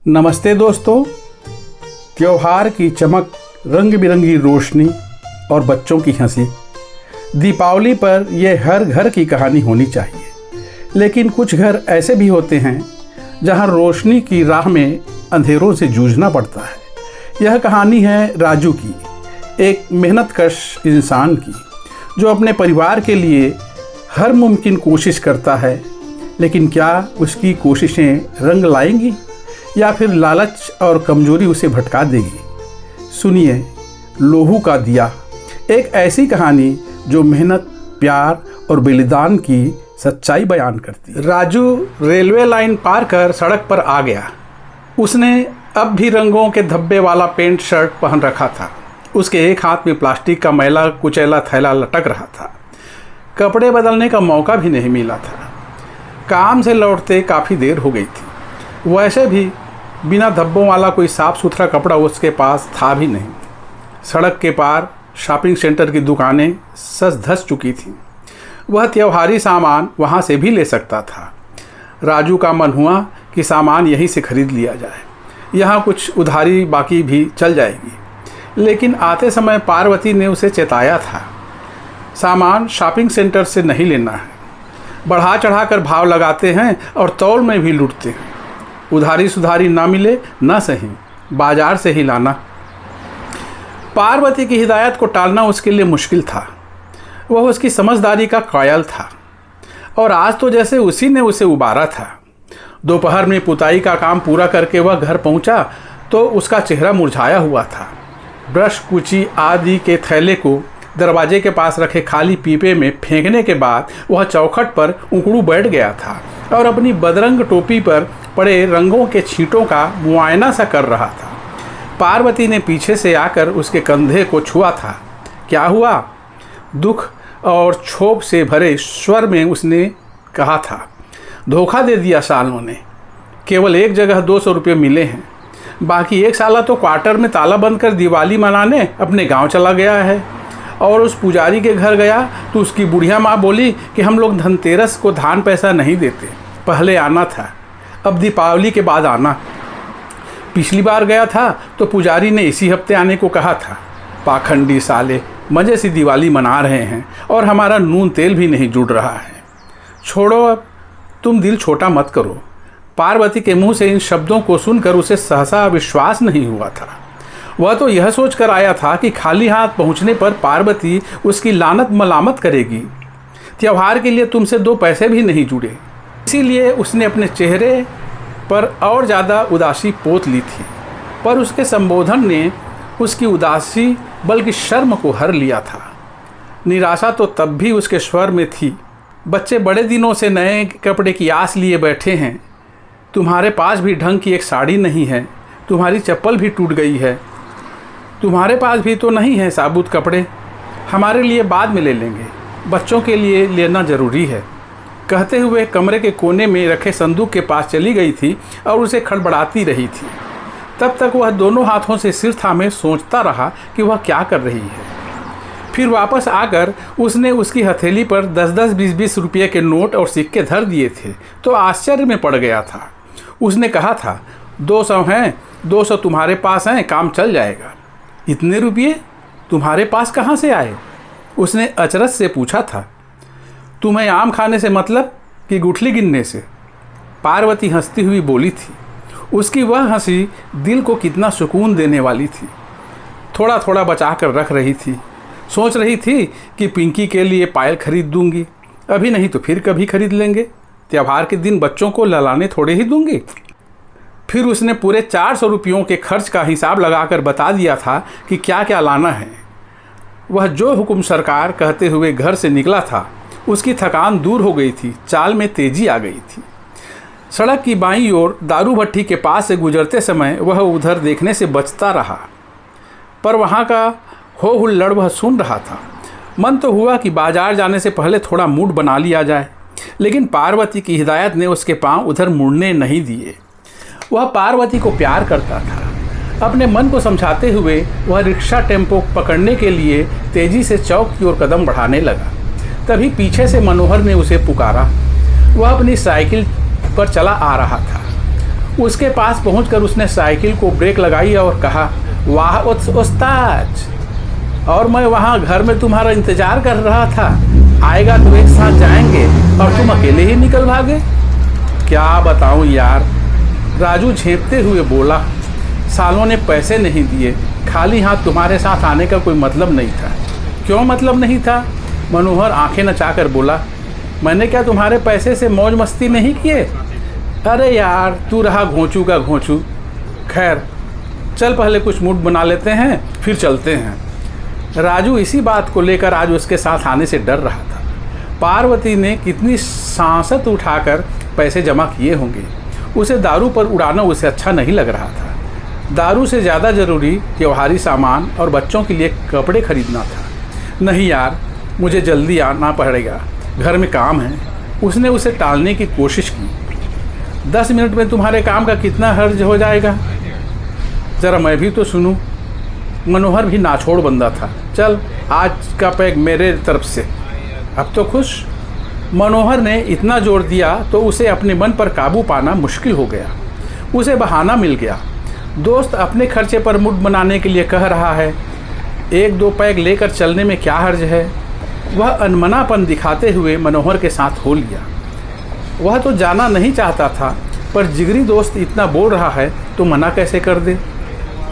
नमस्ते दोस्तों। त्योहार की चमक, रंग बिरंगी रोशनी और बच्चों की हंसी, दीपावली पर यह हर घर की कहानी होनी चाहिए। लेकिन कुछ घर ऐसे भी होते हैं जहां रोशनी की राह में अंधेरों से जूझना पड़ता है। यह कहानी है राजू की, एक मेहनतकश इंसान की, जो अपने परिवार के लिए हर मुमकिन कोशिश करता है। लेकिन क्या उसकी कोशिशें रंग लाएंगी या फिर लालच और कमजोरी उसे भटका देगी? सुनिए लोहू का दिया, एक ऐसी कहानी जो मेहनत, प्यार और बलिदान की सच्चाई बयान करती है। राजू रेलवे लाइन पार कर सड़क पर आ गया। उसने अब भी रंगों के धब्बे वाला पेंट शर्ट पहन रखा था। उसके एक हाथ में प्लास्टिक का मैला कुचैला थैला लटक रहा था। कपड़े बदलने का मौका भी नहीं मिला था। काम से लौटते काफ़ी देर हो गई थी। वैसे भी बिना धब्बों वाला कोई साफ़ सुथरा कपड़ा उसके पास था भी नहीं। सड़क के पार शॉपिंग सेंटर की दुकानें सज धस चुकी थीं। वह त्योहारी सामान वहाँ से भी ले सकता था। राजू का मन हुआ कि सामान यहीं से खरीद लिया जाए। यहाँ कुछ उधारी बाकी भी चल जाएगी। लेकिन आते समय पार्वती ने उसे चेताया था, सामान शॉपिंग सेंटर से नहीं लेना है। बढ़ा चढ़ा कर भाव लगाते हैं और तौल में भी लूटते हैं। उधारी सुधारी ना मिले ना सही, बाजार से ही लाना। पार्वती की हिदायत को टालना उसके लिए मुश्किल था। वह उसकी समझदारी का कायल था और आज तो जैसे उसी ने उसे उबारा था। दोपहर में पुताई का काम पूरा करके वह घर पहुंचा तो उसका चेहरा मुरझाया हुआ था। ब्रश, कुची आदि के थैले को दरवाजे के पास रखे खाली पीपे में फेंकने के बाद वह चौखट पर उकड़ू बैठ गया था और अपनी बदरंग टोपी पर पड़े रंगों के छींटों का मुआयना सा कर रहा था। पार्वती ने पीछे से आकर उसके कंधे को छुआ था। क्या हुआ? दुख और क्षोभ से भरे स्वर में उसने कहा था, धोखा दे दिया सालों ने। केवल एक जगह 200 रुपये मिले हैं, बाकी एक साला तो क्वार्टर में ताला बंद कर दिवाली मनाने अपने गांव चला गया है। और उस पुजारी के घर गया तो उसकी बुढ़िया माँ बोली कि हम लोग धनतेरस को धान पैसा नहीं देते, पहले आना था, अब दीपावली के बाद आना। पिछली बार गया था तो पुजारी ने इसी हफ्ते आने को कहा था। पाखंडी साले मज़े से दिवाली मना रहे हैं और हमारा नून तेल भी नहीं जुड़ रहा है। छोड़ो, अब तुम दिल छोटा मत करो। पार्वती के मुंह से इन शब्दों को सुनकर उसे सहसा विश्वास नहीं हुआ था। वह तो यह सोचकर आया था कि खाली हाथ पहुंचने पर पार्वती उसकी लानत मलामत करेगी। त्योहार के लिए तुमसे 2 पैसे भी नहीं जुड़े, इसीलिए उसने अपने चेहरे पर और ज़्यादा उदासी पोत ली थी। पर उसके संबोधन ने उसकी उदासी बल्कि शर्म को हर लिया था। निराशा तो तब भी उसके स्वर में थी। बच्चे बड़े दिनों से नए कपड़े की आस लिए बैठे हैं। तुम्हारे पास भी ढंग की एक साड़ी नहीं है। तुम्हारी चप्पल भी टूट गई है। तुम्हारे पास भी तो नहीं है साबुत कपड़े। हमारे लिए बाद में ले लेंगे, बच्चों के लिए लेना ज़रूरी है। कहते हुए कमरे के कोने में रखे संदूक के पास चली गई थी और उसे खड़बड़ाती रही थी। तब तक वह दोनों हाथों से सिर थामे सोचता रहा कि वह क्या कर रही है। फिर वापस आकर उसने उसकी हथेली पर 10-10, 20-20 रुपये के नोट और सिक्के धर दिए थे तो आश्चर्य में पड़ गया था। उसने कहा था, 200 हैं, 200 तुम्हारे पास हैं, काम चल जाएगा। इतने रुपये तुम्हारे पास कहाँ से आए? उसने अचरज से पूछा था। तुम्हें आम खाने से मतलब कि गुठली गिनने से? पार्वती हंसती हुई बोली थी। उसकी वह हंसी दिल को कितना सुकून देने वाली थी। थोड़ा थोड़ा बचा कर रख रही थी। सोच रही थी कि पिंकी के लिए पायल खरीद दूंगी, अभी नहीं तो फिर कभी खरीद लेंगे। त्योहार के दिन बच्चों को ललाने थोड़े ही दूंगी। फिर उसने पूरे 400 रुपयों के खर्च का हिसाब लगाकर बता दिया था कि क्या क्या लाना है। वह जो हुक्म सरकार कहते हुए घर से निकला था, उसकी थकान दूर हो गई थी, चाल में तेजी आ गई थी। सड़क की बाईं ओर दारू भट्टी के पास से गुजरते समय वह उधर देखने से बचता रहा, पर वहाँ का हो हुल्लड़ वह सुन रहा था। मन तो हुआ कि बाजार जाने से पहले थोड़ा मूड बना लिया जाए, लेकिन पार्वती की हिदायत ने उसके पांव उधर मुड़ने नहीं दिए। वह पार्वती को प्यार करता था। अपने मन को समझाते हुए वह रिक्शा टेम्पो पकड़ने के लिए तेजी से चौक की ओर कदम बढ़ाने लगा। तभी पीछे से मनोहर ने उसे पुकारा। वह अपनी साइकिल पर चला आ रहा था। उसके पास पहुंचकर उसने साइकिल को ब्रेक लगाई और कहा, वाह उस्ताद, और मैं वहाँ घर में तुम्हारा इंतजार कर रहा था, आएगा तो एक साथ जाएंगे और तुम अकेले ही निकल भागे। क्या बताऊं यार, राजू झेंपते हुए बोला, सालों ने पैसे नहीं दिए, खाली हाथ तुम्हारे साथ आने का कोई मतलब नहीं था। क्यों मतलब नहीं था? मनोहर आंखें नचाकर बोला, मैंने क्या तुम्हारे पैसे से मौज मस्ती नहीं किए? अरे यार तू रहा घोंचू का घोंचू। खैर चल पहले कुछ मूड बना लेते हैं फिर चलते हैं। राजू इसी बात को लेकर आज उसके साथ आने से डर रहा था। पार्वती ने कितनी सांसत उठाकर पैसे जमा किए होंगे। उसे दारू पर उड़ाना उसे अच्छा नहीं लग रहा था। दारू से ज़्यादा ज़रूरी त्योहारी सामान और बच्चों के लिए कपड़े खरीदना था। नहीं यार, मुझे जल्दी आना पड़ेगा, घर में काम है। उसने उसे टालने की कोशिश की। 10 मिनट में तुम्हारे काम का कितना हर्ज हो जाएगा? ज़रा मैं भी तो सुनूं। मनोहर भी नाछोड़ बंदा था। चल आज का पैक मेरे तरफ से। अब तो खुश? मनोहर ने इतना जोर दिया तो उसे अपने मन पर काबू पाना मुश्किल हो गया। उसे बहाना मिल गया। दोस्त अपने खर्चे पर मूड बनाने के लिए कह रहा है, 1-2 पैक लेकर चलने में क्या हर्ज है। वह अनमनापन दिखाते हुए मनोहर के साथ हो लिया। वह तो जाना नहीं चाहता था, पर जिगरी दोस्त इतना बोल रहा है तो मना कैसे कर दे।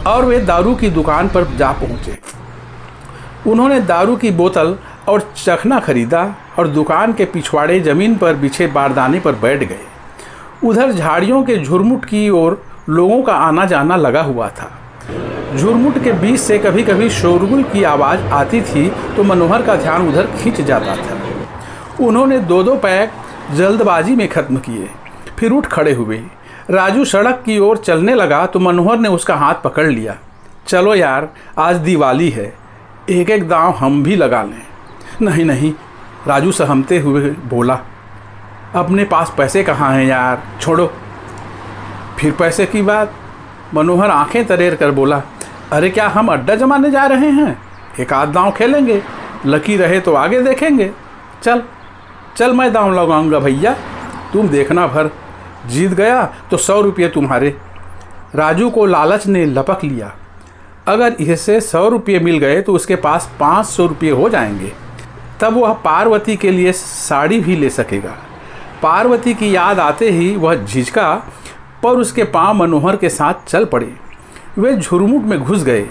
और वे दारू की दुकान पर जा पहुँचे। उन्होंने दारू की बोतल और चखना खरीदा और दुकान के पिछवाड़े ज़मीन पर बिछे बारदाने पर बैठ गए। उधर झाड़ियों के झुरमुट की ओर लोगों का आना जाना लगा हुआ था। झुरमुट के बीच से कभी कभी शोरगुल की आवाज़ आती थी तो मनोहर का ध्यान उधर खींच जाता था। उन्होंने 2-2 पैक जल्दबाजी में ख़त्म किए, फिर उठ खड़े हुए। राजू सड़क की ओर चलने लगा तो मनोहर ने उसका हाथ पकड़ लिया। चलो यार, आज दिवाली है, एक एक दांव हम भी लगा लें। नहीं नहीं, राजू सहमते हुए बोला, अपने पास पैसे कहाँ हैं यार, छोड़ो। फिर पैसे की बात? मनोहर आंखें तरेर कर बोला, अरे क्या हम अड्डा जमाने जा रहे हैं? एक आध दांव खेलेंगे, लकी रहे तो आगे देखेंगे। चल चल मैं दांव लगाऊंगा भैया, तुम देखना भर, जीत गया तो 100 रुपये तुम्हारे। राजू को लालच ने लपक लिया। अगर इसे 100 रुपये मिल गए तो उसके पास 500 रुपये हो जाएंगे। तब वह पार्वती के लिए साड़ी भी ले सकेगा। पार्वती की याद आते ही वह झिझका, पर उसके पांव मनोहर के साथ चल पड़े। वे झुरमुट में घुस गए।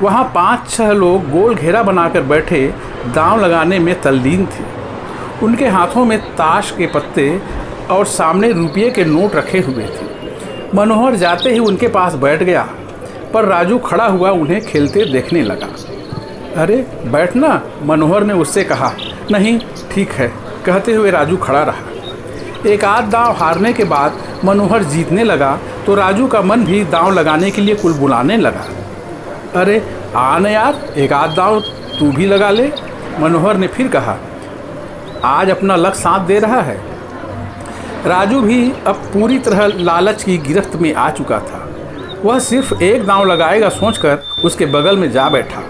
वहाँ 5-6 लोग गोल घेरा बनाकर बैठे दांव लगाने में तल्लीन थे। उनके हाथों में ताश के पत्ते और सामने रुपये के नोट रखे हुए थे। मनोहर जाते ही उनके पास बैठ गया, पर राजू खड़ा हुआ उन्हें खेलते देखने लगा। अरे बैठना, मनोहर ने उससे कहा। नहीं ठीक है, कहते हुए राजू खड़ा रहा। एक आध दांव हारने के बाद मनोहर जीतने लगा तो राजू का मन भी दांव लगाने के लिए कुलबुलाने लगा। अरे आ न यार, एक आध दांव तू भी लगा ले, मनोहर ने फिर कहा। आज अपना लक साथ दे रहा है। राजू भी अब पूरी तरह लालच की गिरफ्त में आ चुका था। वह सिर्फ एक दांव लगाएगा सोचकर उसके बगल में जा बैठा।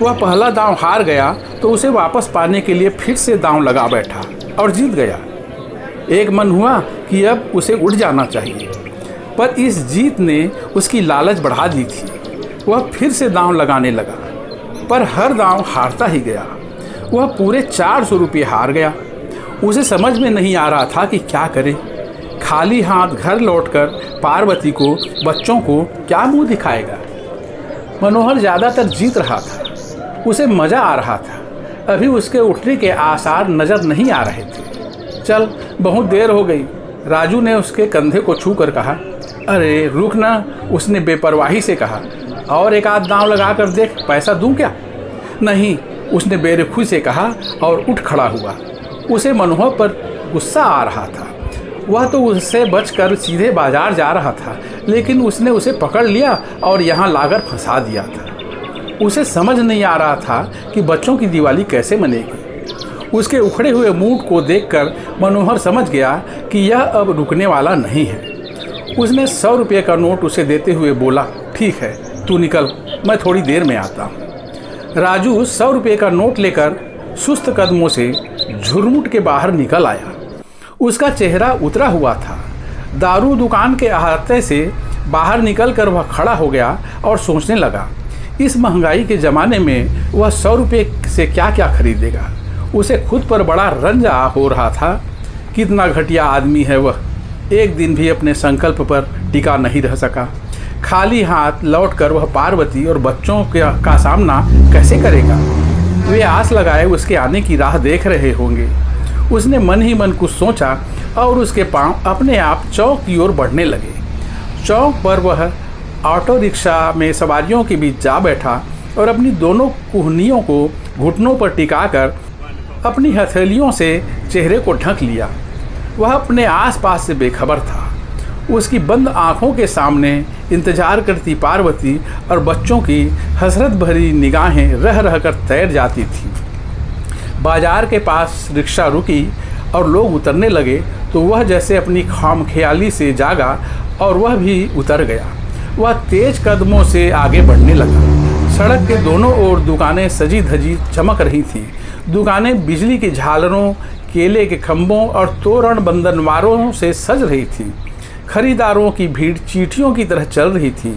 वह पहला दांव हार गया तो उसे वापस पाने के लिए फिर से दांव लगा बैठा और जीत गया। एक मन हुआ कि अब उसे उठ जाना चाहिए, पर इस जीत ने उसकी लालच बढ़ा दी थी। वह फिर से दांव लगाने लगा, पर हर दांव हारता ही गया। वह पूरे 400 रुपये हार गया। उसे समझ में नहीं आ रहा था कि क्या करे। खाली हाथ घर लौटकर पार्वती को, बच्चों को क्या मुंह दिखाएगा। मनोहर ज़्यादातर जीत रहा था, उसे मज़ा आ रहा था। अभी उसके उठने के आसार नज़र नहीं आ रहे थे। चल बहुत देर हो गई, राजू ने उसके कंधे को छू कर कहा। अरे रुक ना, उसने बेपरवाही से कहा। और एक आध दांव लगा कर देख, पैसा दूं क्या? नहीं, उसने बेरुखी से कहा और उठ खड़ा हुआ। उसे मनोहर पर गुस्सा आ रहा था। वह तो उससे बचकर सीधे बाजार जा रहा था, लेकिन उसने उसे पकड़ लिया और यहाँ लाकर फंसा दिया था। उसे समझ नहीं आ रहा था कि बच्चों की दिवाली कैसे मनेगी। उसके उखड़े हुए मूड को देखकर मनोहर समझ गया कि यह अब रुकने वाला नहीं है। उसने 100 रुपये का नोट उसे देते हुए बोला, ठीक है तू निकल, मैं थोड़ी देर में आता हूँ। राजू 100 रुपये का नोट लेकर सुस्त कदमों से झुरमुट के बाहर निकल आया। उसका चेहरा उतरा हुआ था। दारू दुकान के अहाते से बाहर निकलकर वह खड़ा हो गया और सोचने लगा, इस महंगाई के ज़माने में वह 100 रुपये से क्या क्या खरीदेगा। उसे खुद पर बड़ा रंजा हो रहा था। कितना घटिया आदमी है वह, एक दिन भी अपने संकल्प पर टिका नहीं रह सका। खाली हाथ लौटकर वह पार्वती और बच्चों का सामना कैसे करेगा। वे आस लगाए उसके आने की राह देख रहे होंगे। उसने मन ही मन कुछ सोचा और उसके पांव अपने आप चौक की ओर बढ़ने लगे। चौक पर वह ऑटो रिक्शा में सवारियों के बीच जा बैठा और अपनी दोनों कुहनियों को घुटनों पर टिकाकर अपनी हथेलियों से चेहरे को ढक लिया। वह अपने आसपास से बेखबर था। उसकी बंद आंखों के सामने इंतजार करती पार्वती और बच्चों की हसरत भरी निगाहें रह रहकर तैर जाती थीं। बाजार के पास रिक्शा रुकी और लोग उतरने लगे तो वह जैसे अपनी खामख्याली से जागा और वह भी उतर गया। वह तेज कदमों से आगे बढ़ने लगा। सड़क के दोनों ओर दुकानें सजी धजी चमक रही थीं। दुकानें बिजली की झालरों, केले के खंभों और तोरण बंधनवारों से सज रही थीं। खरीदारों की भीड़ चींटियों की तरह चल रही थी,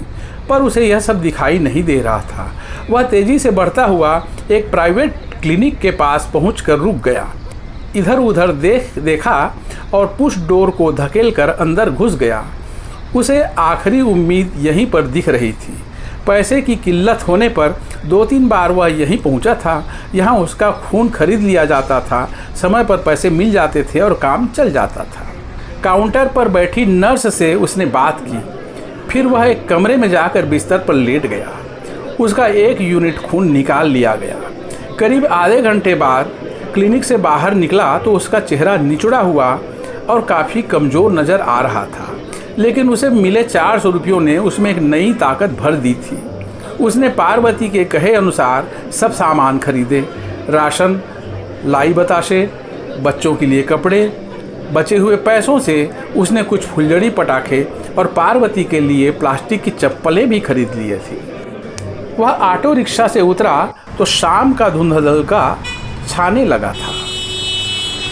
पर उसे यह सब दिखाई नहीं दे रहा था। वह तेजी से बढ़ता हुआ एक प्राइवेट क्लिनिक के पास पहुंचकर रुक गया। इधर उधर देखा और पुश डोर को धकेलकर अंदर घुस गया। उसे आखिरी उम्मीद यहीं पर दिख रही थी। पैसे की किल्लत होने पर 2-3 बार वह यहीं पहुंचा था। यहाँ उसका खून खरीद लिया जाता था, समय पर पैसे मिल जाते थे और काम चल जाता था। काउंटर पर बैठी नर्स से उसने बात की। फिर वह एक कमरे में जाकर बिस्तर पर लेट गया। उसका 1 यूनिट खून निकाल लिया गया। करीब आधे घंटे बाद क्लिनिक से बाहर निकला तो उसका चेहरा निचुड़ा हुआ और काफ़ी कमज़ोर नज़र आ रहा था, लेकिन उसे मिले 400 रुपयों ने उसमें एक नई ताकत भर दी थी। उसने पार्वती के कहे अनुसार सब सामान खरीदे। राशन, लाई बताशे, बच्चों के लिए कपड़े। बचे हुए पैसों से उसने कुछ फुलझड़ी पटाखे और पार्वती के लिए प्लास्टिक की चप्पलें भी खरीद लिए थी। वह ऑटो रिक्शा से उतरा तो शाम का धुंधलका छाने लगा था।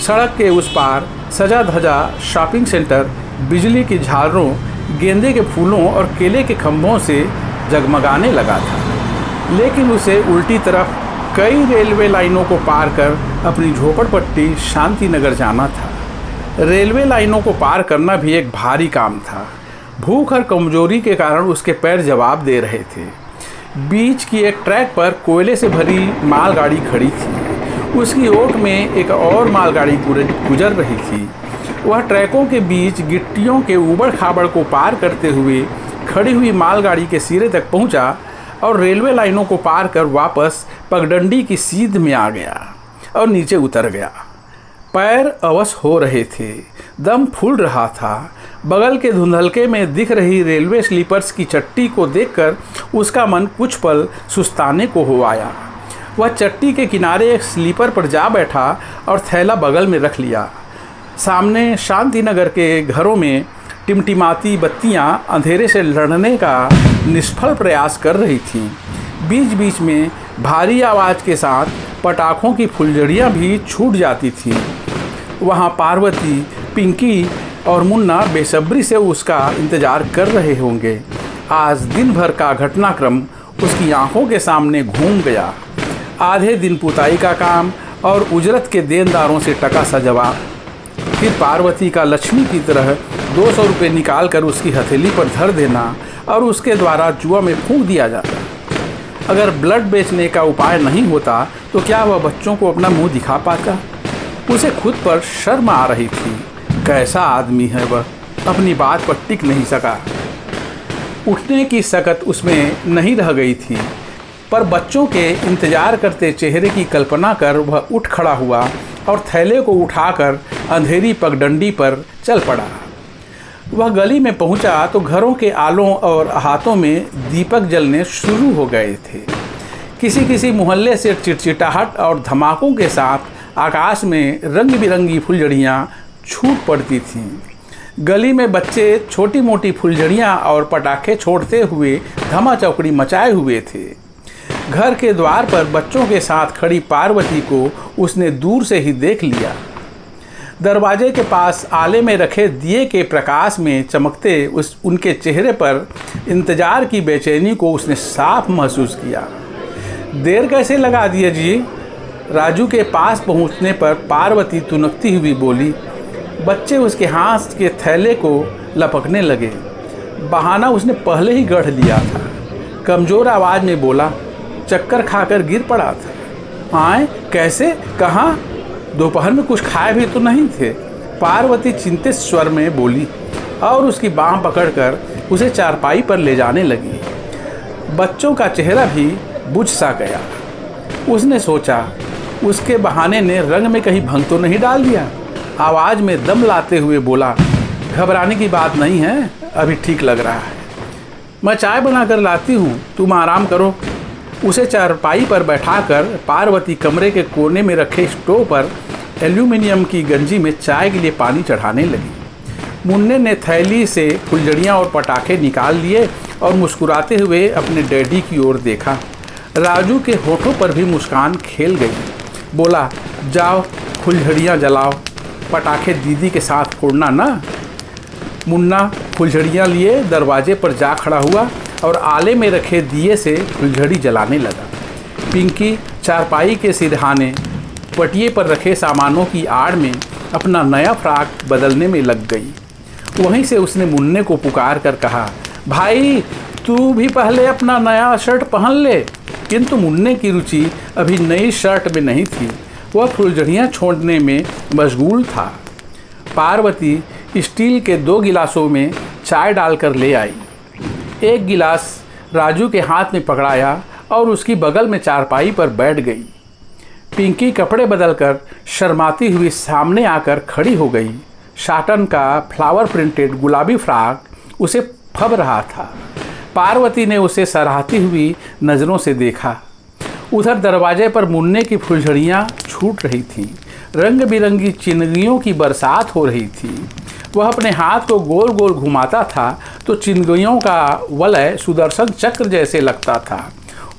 सड़क के उस पार सजा धजा शॉपिंग सेंटर बिजली की झालरों, गेंदे के फूलों और केले के खंभों से जगमगाने लगा था। लेकिन उसे उल्टी तरफ कई रेलवे लाइनों को पार कर अपनी झोपड़पट्टी शांतिनगर जाना था। रेलवे लाइनों को पार करना भी एक भारी काम था। भूख और कमजोरी के कारण उसके पैर जवाब दे रहे थे। बीच की एक ट्रैक पर कोयले से भरी मालगाड़ी खड़ी थी। उसकी ओट में एक और मालगाड़ी गुजर रही थी। वह ट्रैकों के बीच गिट्टियों के ऊबड़ खाबड़ को पार करते हुए खड़ी हुई मालगाड़ी के सिरे तक पहुंचा और रेलवे लाइनों को पार कर वापस पगडंडी की सीध में आ गया और नीचे उतर गया। पैर अवश हो रहे थे, दम फूल रहा था। बगल के धुंधलके में दिख रही रेलवे स्लीपर्स की चट्टी को देखकर उसका मन कुछ पल सुस्ताने को हो आया। वह चट्टी के किनारे एक स्लीपर पर जा बैठा और थैला बगल में रख लिया। सामने शांतिनगर के घरों में टिमटिमाती बत्तियां अंधेरे से लड़ने का निष्फल प्रयास कर रही थीं। बीच बीच में भारी आवाज़ के साथ पटाखों की फुलझड़ियाँ भी छूट जाती थीं। वहाँ पार्वती, पिंकी और मुन्ना बेसब्री से उसका इंतज़ार कर रहे होंगे। आज दिन भर का घटनाक्रम उसकी आंखों के सामने घूम गया। आधे दिन पुताई का काम और उजरत के देनदारों से टका सा जवाब। फिर पार्वती का लक्ष्मी की तरह 200 रुपये निकाल कर उसकी हथेली पर धर देना और उसके द्वारा जुआ में फूंक दिया जाता। अगर ब्लड बेचने का उपाय नहीं होता तो क्या वह बच्चों को अपना मुंह दिखा पाता? उसे खुद पर शर्म आ रही थी। कैसा आदमी है वह, अपनी बात पर टिक नहीं सका। उठने की सकत उसमें नहीं रह गई थी, पर बच्चों के इंतजार करते चेहरे की कल्पना कर वह उठ खड़ा हुआ और थैले को उठाकर अंधेरी पगडंडी पर चल पड़ा। वह गली में पहुंचा तो घरों के आलों और हाथों में दीपक जलने शुरू हो गए थे। किसी किसी मोहल्ले से चिटचिटाहट और धमाकों के साथ आकाश में रंग बिरंगी फुलझड़ियाँ छूट पड़ती थीं। गली में बच्चे छोटी मोटी फुलझड़ियाँ और पटाखे छोड़ते हुए धमा चौकड़ी मचाए हुए थे। घर के द्वार पर बच्चों के साथ खड़ी पार्वती को उसने दूर से ही देख लिया। दरवाजे के पास आले में रखे दिए के प्रकाश में चमकते उनके चेहरे पर इंतजार की बेचैनी को उसने साफ महसूस किया। देर कैसे लगा दिए जी? राजू के पास पहुंचने पर पार्वती तुनकती हुई बोली। बच्चे उसके हाथ के थैले को लपकने लगे। बहाना उसने पहले ही गढ़ लिया था। कमज़ोर आवाज़ में बोला, चक्कर खाकर गिर पड़ा था। आए कैसे? कहाँ? दोपहर में कुछ खाए भी तो नहीं थे। पार्वती चिंतित स्वर में बोली और उसकी बाँह पकड़कर उसे चारपाई पर ले जाने लगी। बच्चों का चेहरा भी बुझ सा गया। उसने सोचा उसके बहाने ने रंग में कहीं भंग तो नहीं डाल दिया। आवाज़ में दम लाते हुए बोला, घबराने की बात नहीं है, अभी ठीक लग रहा है। मैं चाय बना कर लाती हूँ, तुम आराम करो। उसे चारपाई पर बैठाकर पार्वती कमरे के कोने में रखे स्टोव पर एल्यूमिनियम की गंजी में चाय के लिए पानी चढ़ाने लगी। मुन्ने ने थैली से फुलझड़ियाँ और पटाखे निकाल लिए और मुस्कुराते हुए अपने डैडी की ओर देखा। राजू के होठों पर भी मुस्कान खेल गई। बोला, जाओ फुलझड़ियाँ जलाओ, पटाखे दीदी के साथ फोड़ना ना। मुन्ना फुलझड़ियाँ लिए दरवाजे पर जा खड़ा हुआ और आले में रखे दिए से फुलझड़ी जलाने लगा। पिंकी चारपाई के सिरहाने पटिए पर रखे सामानों की आड़ में अपना नया फ्राक बदलने में लग गई। वहीं से उसने मुन्ने को पुकार कर कहा, भाई तू भी पहले अपना नया शर्ट पहन ले। किंतु मुन्ने की रुचि अभी नई शर्ट में नहीं थी, वह फुलझड़ियाँ छोड़ने में मशगूल था। पार्वती स्टील के 2 गिलासों में चाय डालकर ले आई। एक गिलास राजू के हाथ में पकड़ाया और उसकी बगल में चारपाई पर बैठ गई। पिंकी कपड़े बदलकर शर्माती हुई सामने आकर खड़ी हो गई। साटन का फ्लावर प्रिंटेड गुलाबी फ्राक उसे फब रहा था। पार्वती ने उसे सराहती हुई नज़रों से देखा। उधर दरवाजे पर मुन्ने की फुलझड़ियाँ छूट रही थीं। रंग बिरंगी चिनगियों की बरसात हो रही थी। वह अपने हाथ को गोल गोल घुमाता था तो चिनगियों का वलय सुदर्शन चक्र जैसे लगता था।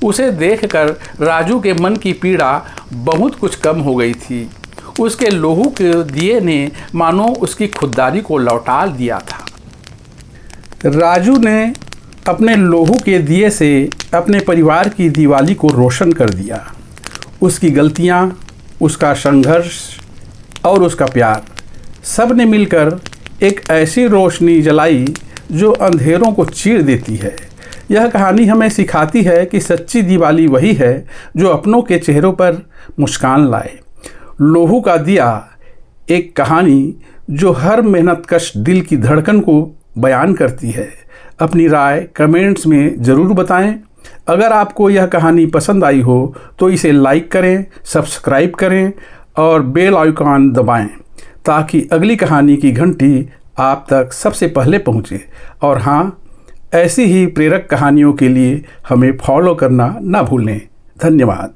उसे देखकर राजू के मन की पीड़ा बहुत कुछ कम हो गई थी। उसके लोहू के दिए ने मानो उसकी खुददारी को लौटा दिया था। राजू ने अपने लोहू के दिए से अपने परिवार की दिवाली को रोशन कर दिया। उसकी गलतियाँ, उसका संघर्ष और उसका प्यार, सब ने मिलकर एक ऐसी रोशनी जलाई जो अंधेरों को चीर देती है। यह कहानी हमें सिखाती है कि सच्ची दिवाली वही है जो अपनों के चेहरों पर मुस्कान लाए। लोहू का दिया एक कहानी जो हर मेहनतकश दिल की धड़कन को बयान करती है। अपनी राय कमेंट्स में ज़रूर बताएं। अगर आपको यह कहानी पसंद आई हो तो इसे लाइक करें, सब्सक्राइब करें और बेल आइकॉन दबाएं ताकि अगली कहानी की घंटी आप तक सबसे पहले पहुंचे। और हाँ, ऐसी ही प्रेरक कहानियों के लिए हमें फॉलो करना ना भूलें। धन्यवाद।